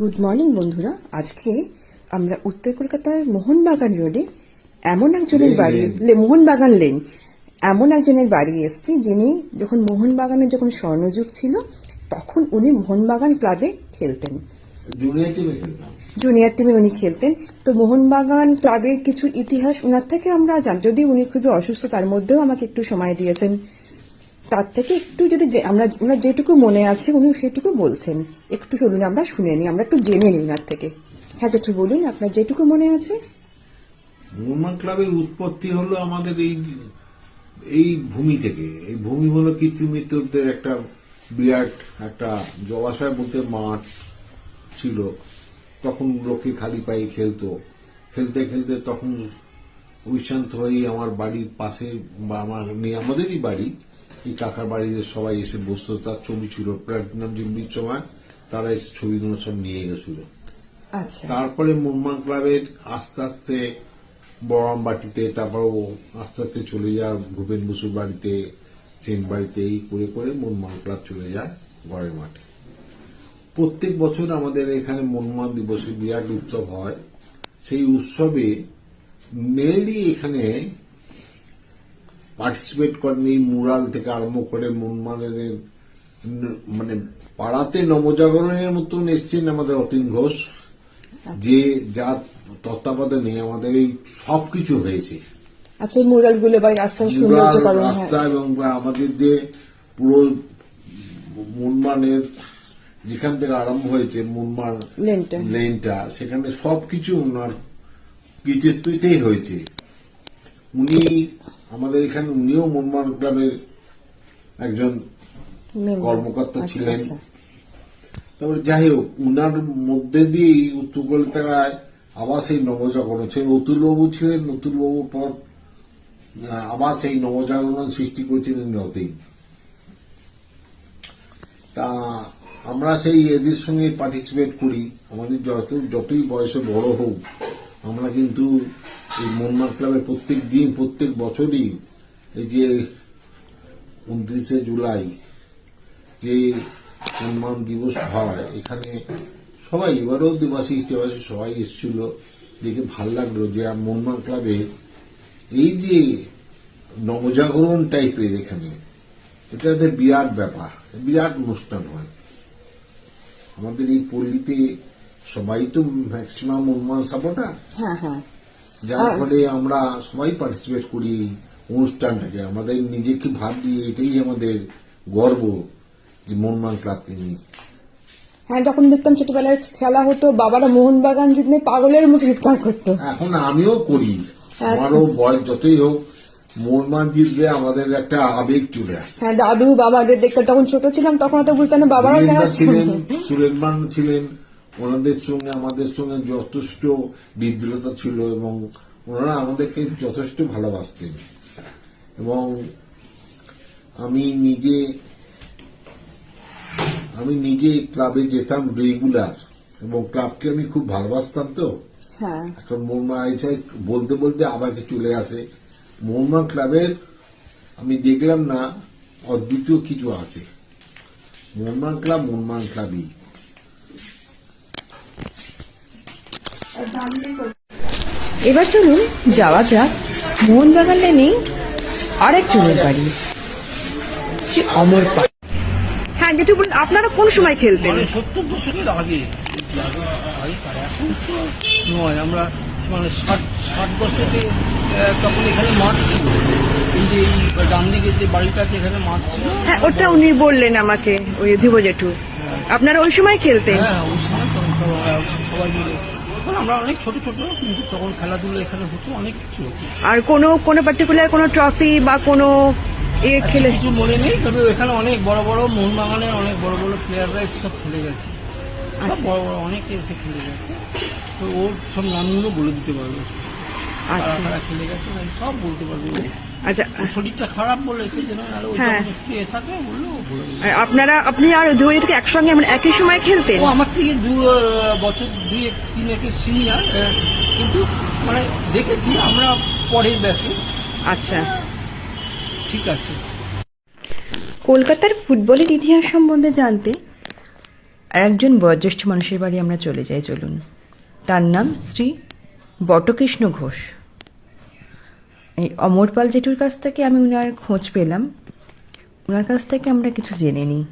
Good morning বন্ধুরা। আজকে আমরা উত্তর কলকাতার মোহনবাগান রোডে এমন একজনের বাড়ি, মোহনবাগান লেন, এমন একজনের বাড়ি এসেছি যিনি যখন মোহনবাগানের যখন স্বর্ণযুগ ছিল তখন উনি মোহনবাগান ক্লাবে খেলতেন, জুনিয়র টিমে উনি খেলতেন। তো মোহনবাগান ক্লাবের কিছু ইতিহাস ওনার থেকে আমরা জানি, যদি উনি খুবই অসুস্থ তার মধ্যেও আমাকে একটু সময় দিয়েছেন, তার থেকে একটু যদি আমরা যেটুকু মনে আছে উনি সেটুকু বলছেন। একটু চলুন আমরা শুনে নিই, আমরা একটু জেনে নিই ওনার থেকে। হ্যাঁ জেঠু বলুন, আপনার যেটুকু মনে আছে। মোহনবাগান ক্লাবের উৎপত্তি হলো আমাদের এই ভূমি থেকে। এই ভূমি হলো কৃত্রিমিত্রদের একটা বিরাট একটা জলাশয় বলতে মাঠ ছিল। তখন লোকে খালি পায়ে খেলতো, খেলতে খেলতে তখন উচ্ছ্বান্ত হয়ে আমার বাড়ির পাশে বা আমাদেরই বাড়ি, এই কাকার বাড়িতে সবাই এসে বসতো। তার ছবি ছিল প্লাটিনাম জুবলির সময়, তারা এসে ছবিগুলো সব নিয়ে গেছিল। আচ্ছা, তারপরে মোহনবাগান ক্লাবের আস্তে আস্তে বড়ামবাটিতে, তারপর আস্তে আস্তে চলে যায় ভূপেন বসুর বাড়িতে, চেন বাড়িতে, এই করে করে মোহনবাগান ক্লাব চলে যায় গড়ের মাঠে। প্রত্যেক বছর আমাদের এখানে মোহনবাগান দিবসের বিরাট উৎসব হয়। সেই উৎসবে মেনলি এখানে পার্টিসিপেট করেন, এই মুরাল থেকে আরম্ভ করে মোহনবাগানের মানে পাড়াতে নবজাগরণের মতন এসছেন আমাদের অতীন ঘোষ, যে যার তত্ত্বাবধানে আমাদের এই সবকিছু হয়েছে। আচ্ছা, এই মুরাল গুলো বা রাস্তা এবং আমাদের যে পুরো মোহনবাগানের যেখান থেকে আরম্ভ হয়েছে মোহনবাগান লেনটা, সেখানে সবকিছু ওনার কৃতিত্বতেই হয়েছে। উনি আমাদের এখানে, উনিও মোহনবাগান ক্লাবের একজন কর্মকর্তা ছিলেন। তারপরে যাই হোক, উনার মধ্যে দিয়েই উত্তর কলকাতায় আবার সেই নবজাগরণ ছিল। অতুলবাবু ছিলেন, অতুলবাবুর পর আবার সেই নবজাগরণ সৃষ্টি করেছিলেন অতীন। তা আমরা সেই এদের সঙ্গে পার্টিসিপেট করি। আমাদের যতই বয়সে বড় হোক, আমরা কিন্তু এই মোহনবাগান ক্লাবে প্রত্যেক দিন, প্রত্যেক বছরই এই যে 29শে জুলাই যে মোহনবাগান দিবস হয়, এখানে সবাই, এবারেও দেবাশিস সবাই এসেছিল, দেখে ভাল লাগলো যে মোহনবাগান ক্লাবে এই যে নবজাগরণ টাইপের এখানে, এটা একটা বিরাট ব্যাপার, বিরাট অনুষ্ঠান হয়। আমাদের এই পল্লীতে সবাই তো ম্যাক্সিমাম মোহনবাগান সাপোর্টার, যার ফলে আমরা সবাই পার্টিসিপেট করি অনুষ্ঠানটাকে। আমাদের নিজেকে ভাবি, এটাই আমাদের গর্ব যে মোহনবাগান ক্লাবকে নিয়ে। হ্যাঁ, যখন দেখতাম ছোটবেলায় খেলা হতো, বাবারা মোহনবাগান জিতলে পাগলের মতো চিৎকার করতো। এখন আমিও করি, আমারও বয়স যতই হোক, মোহনবাগান জিতলে আমাদের একটা আবেগ চলে আসে। হ্যাঁ, দাদু বাবাদের দেখতে, তখন ছোট ছিলাম, তখন অত বুঝতাম না বাবারাও ছিলেন, সুলেমান ছিলেন, ওনাদের সঙ্গে আমাদের সঙ্গে যথেষ্ট বিদ্রোহতা ছিল এবং ওনারা আমাদেরকে যথেষ্ট ভালোবাসতেন। এবং আমি নিজে ক্লাবে যেতাম রেগুলার, এবং ক্লাবকে আমি খুব ভালোবাসতাম। তো এখন মোহনবাগান বলতে বলতে আবারকে চলে আসে। মোহনবাগান ক্লাবের আমি দেখলাম না অদ্বিতীয় কিছু আছে। মোহনবাগান ক্লাব মোহনবাগান ক্লাবই। এবার চলুন যাওয়া যাক মোহনবাগান লেনে আরেকজনের বাড়ি, শ্রী অমর পাল। হ্যাঁ যেটু বলুন, আপনারা কোন সময় খেলতেন? 70 দশকের আগে। এখন তো নয়, আমরা মানে 60 দশকে তখন এখানে মাঠ ছিল। এই যে ডান দিকে যে বাড়িটাতে এখানে মাঠ ছিল, হ্যাঁ ওটা উনি বললেন আমাকে, ওই ধ্রুব জেঠু। আপনারা ওই সময় খেলতেন? হ্যাঁ ওই সময় তখন সবাই মিলে, তখন আমরা অনেক ছোট ছোট, কিন্তু তখন খেলাধুলা এখানে হতো, অনেক কিছু হতো। আর কোনো পার্টিকুলার কোনো ট্রফি বা কোনো খেলে কিছু মনে নেই, তবে এখানে অনেক বড় বড় মোহনবাগানের অনেক বড় বড় প্লেয়াররা এসে সব খেলে গেছে, বড় বড় অনেকে এসে খেলে গেছে। তো ওর সব নামগুলো বলে দিতে পারবে, খেলে গেছে সব বলতে পারবে। আচ্ছা, শরীরটা খারাপ বলে সেই জন্য একটু থাকে বললেও বলে। আপনি আর ধোনিকে একসঙ্গে একই সময় খেলতেন? ও আমার থেকে 2 বছর 2-3 সিনিয়র, কিন্তু মানে দেখেছি আমরা পরের ব্যাচে। আচ্ছা, ঠিক আছে। কলকাতার ফুটবলের ইতিহাস সম্বন্ধে জানতে আর একজন বয়োজ্যেষ্ঠ মানুষের বাড়ি আমরা চলে যাই, চলুন। তার নাম শ্রী বটকৃষ্ণ ঘোষ। এই অমর পাল জেঠুর কাছ থেকে আমি ওনার খোঁজ পেলাম, ওনার কাছ থেকে আমরা কিছু জেনে নিই।